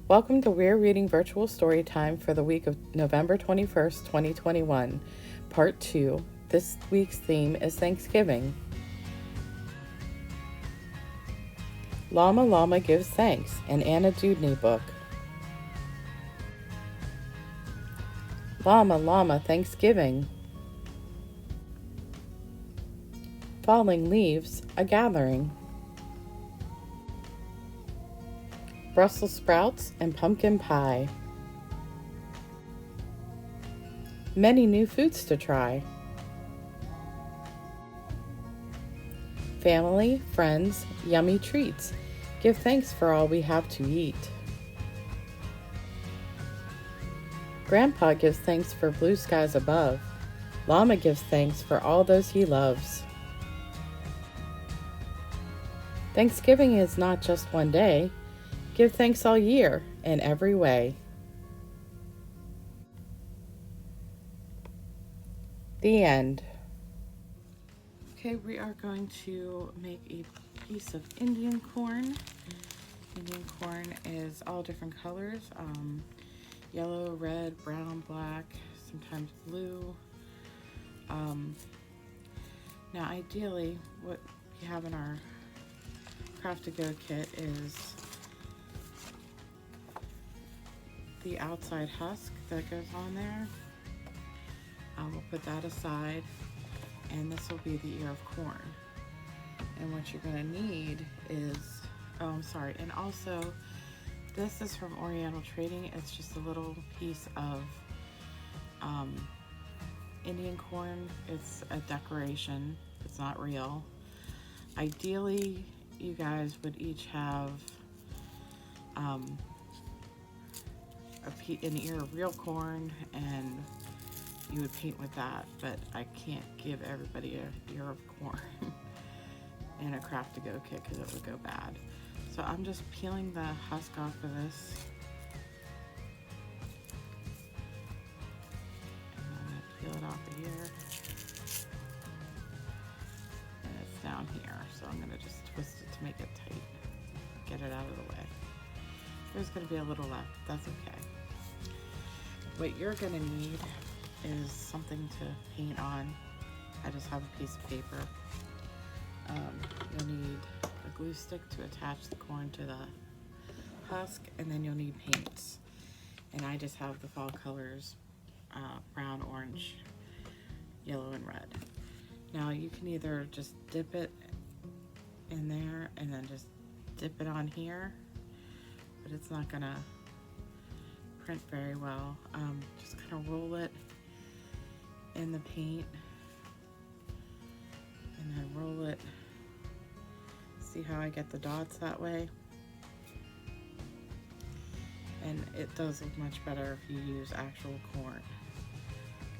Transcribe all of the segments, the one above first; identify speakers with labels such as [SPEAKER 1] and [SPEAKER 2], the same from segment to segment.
[SPEAKER 1] Welcome to Weir Reading Virtual Story Time for the week of November 21st, 2021, Part 2. This week's theme is Thanksgiving. Llama Llama Gives Thanks, an Anna Dewdney book. Llama Llama Thanksgiving. Falling Leaves, a Gathering. Brussels sprouts and pumpkin pie. Many new foods to try. Family, friends, yummy treats. Give thanks for all we have to eat. Grandpa gives thanks for blue skies above. Llama gives thanks for all those he loves. Thanksgiving is not just one day. Give thanks all year in every way. The end. Okay, we are going to make a piece of Indian corn. Indian corn is all different colors, yellow, red, brown, black, sometimes blue. Now ideally what we have in our Craft to Go kit is the outside husk that goes on there. We'll put that aside, and this will be the ear of corn. And what you're going to need is, and also this is from Oriental Trading. It's just a little piece of Indian corn. It's a decoration. It's not real. Ideally, you guys would each have an ear of real corn, and you would paint with that, but I can't give everybody an ear of corn in a Craft to Go kit because it would go bad. So I'm just peeling the husk off of this. And I'm going to peel it off of here. And it's down here, so I'm going to just twist it to make it tight. Get it out of the way. There's going to be a little left. That's okay. What you're going to need is something to paint on. I just have a piece of paper. You'll need a glue stick to attach the corn to the husk, and then you'll need paints. And I just have the fall colors, brown, orange, yellow, and red. Now you can either just dip it in there and then just dip it on here, but it's not gonna print very well. Just kind of roll it in the paint and then roll it. See how I get the dots that way? And it does look much better if you use actual corn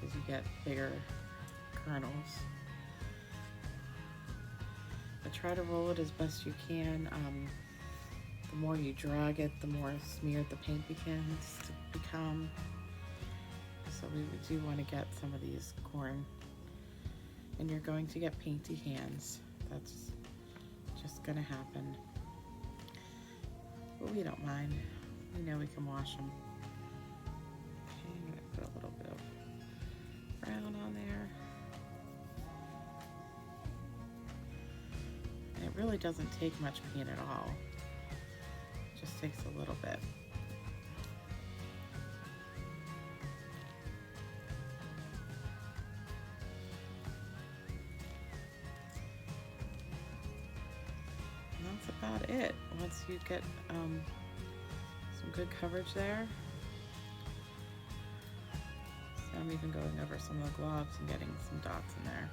[SPEAKER 1] because you get bigger kernels. But try to roll it as best you can. The more you drag it, the more smeared the paint begins to become. So we do want to get some of these corn, and you're going to get painty hands. That's just gonna happen, but we don't mind. We know we can wash them. Okay, I'm gonna put a little bit of brown on there. And it really doesn't take much paint at all. It just takes a little bit. About it. Once you get some good coverage there. So I'm even going over some of the gloves and getting some dots in there.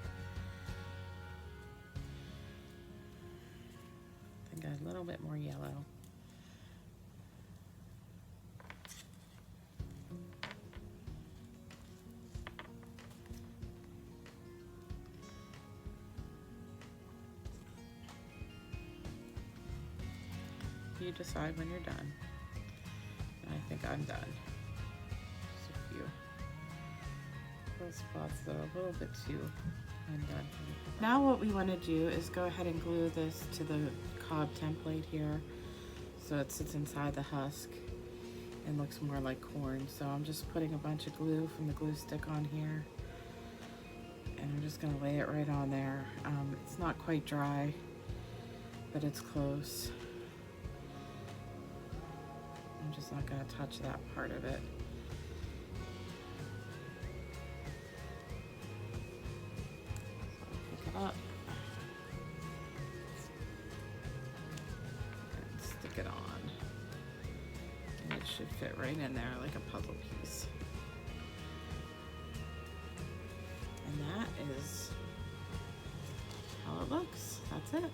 [SPEAKER 1] I think a little bit more yellow. You decide when you're done. And I think I'm done. Just a few little spots that are a little bit too undone. Now what we want to do is go ahead and glue this to the cob template here so it sits inside the husk. and looks more like corn. So I'm just putting a bunch of glue from the glue stick on here, and I'm just gonna lay it right on there. It's not quite dry, but it's close. I'm just not gonna touch that part of it. So pick it up and stick it on. And it should fit right in there like a puzzle piece. And that is how it looks. That's it.